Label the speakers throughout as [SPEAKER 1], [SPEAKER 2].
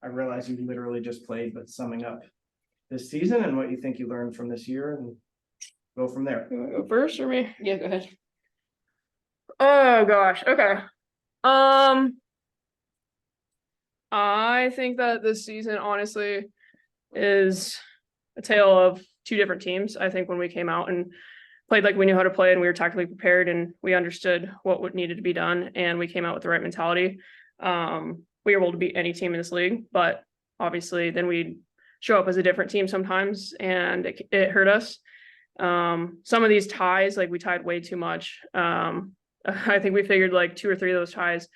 [SPEAKER 1] I realize you literally just played, but summing up this season and what you think you learned from this year, and go from there.
[SPEAKER 2] You want to go first or me?
[SPEAKER 3] Yeah, go ahead.
[SPEAKER 2] Oh gosh. Okay. I think that this season honestly is a tale of two different teams. I think when we came out and played like we knew how to play and we were tactically prepared and we understood what needed to be done and we came out with the right mentality, we were able to beat any team in this league. But obviously then we'd show up as a different team sometimes and it hurt us. Some of these ties, like we tied way too much. I think we figured like 2 or 3 of those ties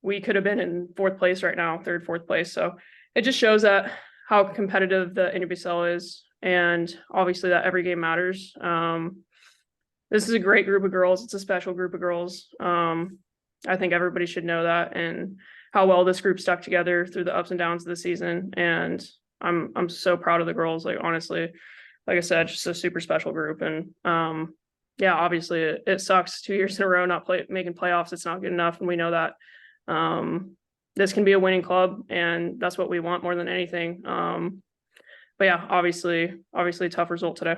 [SPEAKER 2] we could have been in 4th place right now, 3rd, 4th place. So it just shows that how competitive the NWSL is, and obviously that every game matters. This is a great group of girls. It's a special group of girls. I think everybody should know that, and how well this group stuck together through the ups and downs of the season. And I'm so proud of the girls. Like honestly, like I said, just a super special group. And yeah, obviously it sucks 2 years in a row not making playoffs. It's not good enough, and we know that. This can be a winning club, and that's what we want more than anything. But yeah, obviously a tough result today.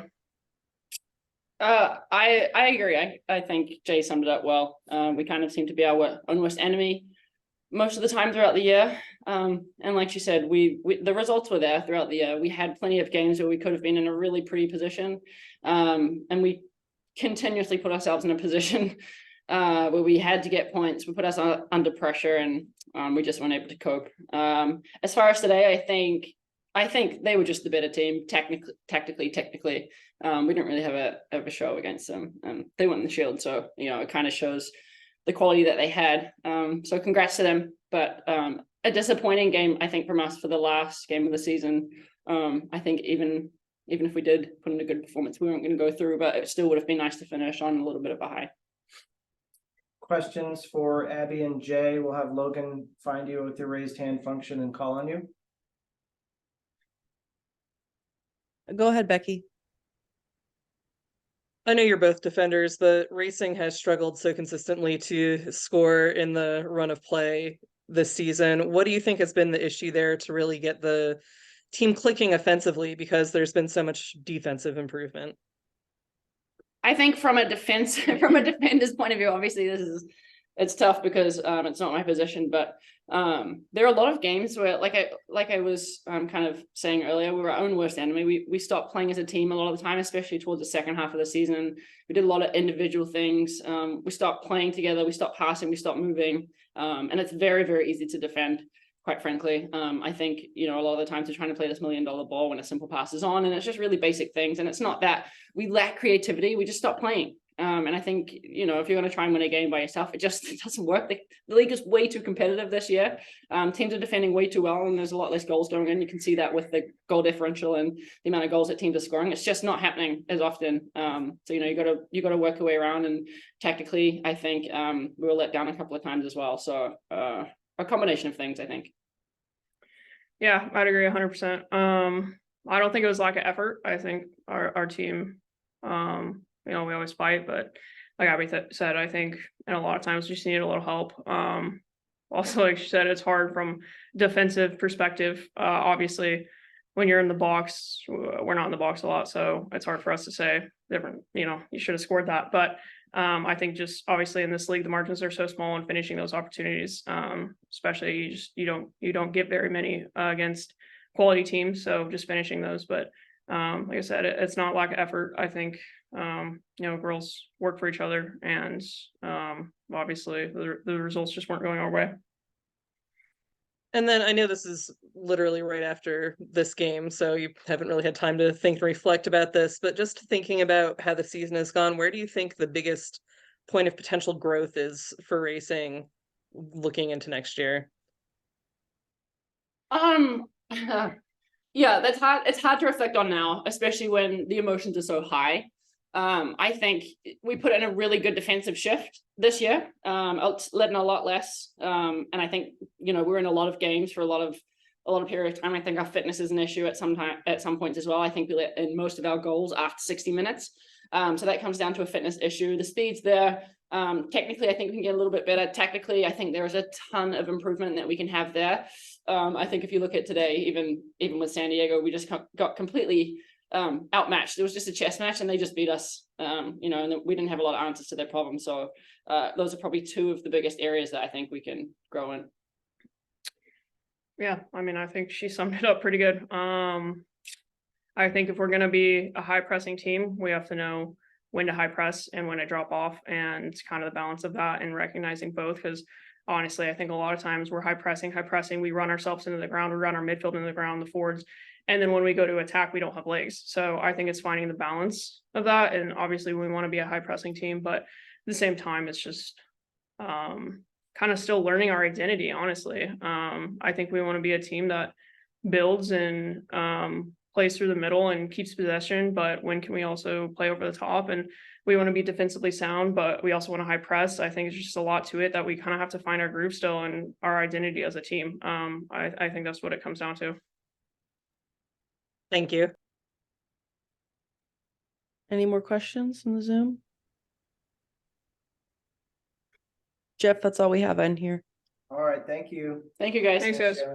[SPEAKER 3] I agree. I think Jay summed it up well. We kind of seem to be our own worst enemy most of the time throughout the year. And like you said, we the results were there throughout the year. We had plenty of games where we could have been in a really pretty position. And we continuously put ourselves in a position where we had to get points. We put us under pressure, and we just weren't able to cope. As far as today, I think they were just the better team, tactically. We didn't really have a show against them. They won the Shield, so it kind of shows the quality that they had. So congrats to them. But a disappointing game, I think, from us for the last game of the season. I think even if we did put in a good performance, we weren't going to go through, but it still would have been nice to finish on a little bit of a high.
[SPEAKER 1] Questions for Abby and Jay. We'll have Logan find you with your raised hand function and call on you.
[SPEAKER 4] Go ahead, Becky.
[SPEAKER 5] I know you're both defenders, but Racing has struggled so consistently to score in the run of play this season. What do you think has been the issue there to really get the team clicking offensively, because there's been so much defensive improvement?
[SPEAKER 3] I think from a defender's point of view, obviously it's tough because it's not my position, but there are a lot of games where, like I was kind of saying earlier, we were our own worst enemy. We stopped playing as a team a lot of the time, especially towards the second half of the season. We did a lot of individual things. We stopped playing together. We stopped passing. We stopped moving. And it's very, very easy to defend, quite frankly. I think, a lot of the times we're trying to play this $1 million ball when a simple pass is on, and it's just really basic things. And it's not that we lack creativity. We just stop playing. And I think, if you're going to try and win a game by yourself, it doesn't work. The league is way too competitive this year. Teams are defending way too well, and there's a lot less goals going in. You can see that with the goal differential and the amount of goals that teams are scoring. It's just not happening as often. So, you got to work your way around. And tactically, I think we were let down a couple of times as well. So a combination of things, I think.
[SPEAKER 2] Yeah, I'd agree 100%. I don't think it was lack of effort. I think our team, we always fight, but like Abby said, I think and a lot of times we just needed a little help. Also, like she said, it's hard from defensive perspective. Obviously, when you're in the box, we're not in the box a lot, so it's hard for us to say different. You should have scored that, but I think just obviously in this league, the margins are so small, and finishing those opportunities, especially you don't get very many against quality teams. So just finishing those, but like I said, it's not lack of effort. I think girls work for each other, and obviously the results just weren't going our way.
[SPEAKER 5] And then I know this is literally right after this game, so you haven't really had time to think and reflect about this, but just thinking about how the season has gone, where do you think the biggest point of potential growth is for Racing looking into next year?
[SPEAKER 3] Yeah, that's hard. It's hard to reflect on now, especially when the emotions are so high. I think we put in a really good defensive shift this year, letting a lot less. And I think, we're in a lot of games for a lot of period of time. I think our fitness is an issue at some points as well. I think we let in most of our goals after 60 minutes. So that comes down to a fitness issue. The speed's there. Technically, I think we can get a little bit better. Tactically, I think there is a ton of improvement that we can have there. I think if you look at today, even with San Diego, we just got completely outmatched. It was just a chess match and they just beat us, and we didn't have a lot of answers to their problems. So those are probably two of the biggest areas that I think we can grow in.
[SPEAKER 2] Yeah, I mean, I think she summed it up pretty good. I think if we're going to be a high pressing team, we have to know when to high press and when to drop off, and kind of the balance of that and recognizing both. Because honestly, I think a lot of times we're high pressing, we run ourselves into the ground, we run our midfield into the ground, the forwards, and then when we go to attack, we don't have legs. So I think it's finding the balance of that. And obviously we want to be a high pressing team, but at the same time, it's just kind of still learning our identity, honestly. I think we want to be a team that builds and plays through the middle and keeps possession, but when can we also play over the top? And we want to be defensively sound, but we also want to high press. I think it's just a lot to it that we kind of have to find our groove still and our identity as a team. I think that's what it comes down to.
[SPEAKER 5] Thank you.
[SPEAKER 4] Any more questions in the Zoom? Jeff, that's all we have in here.
[SPEAKER 1] All right, thank you.
[SPEAKER 3] Thank you, guys.
[SPEAKER 2] Thanks, guys.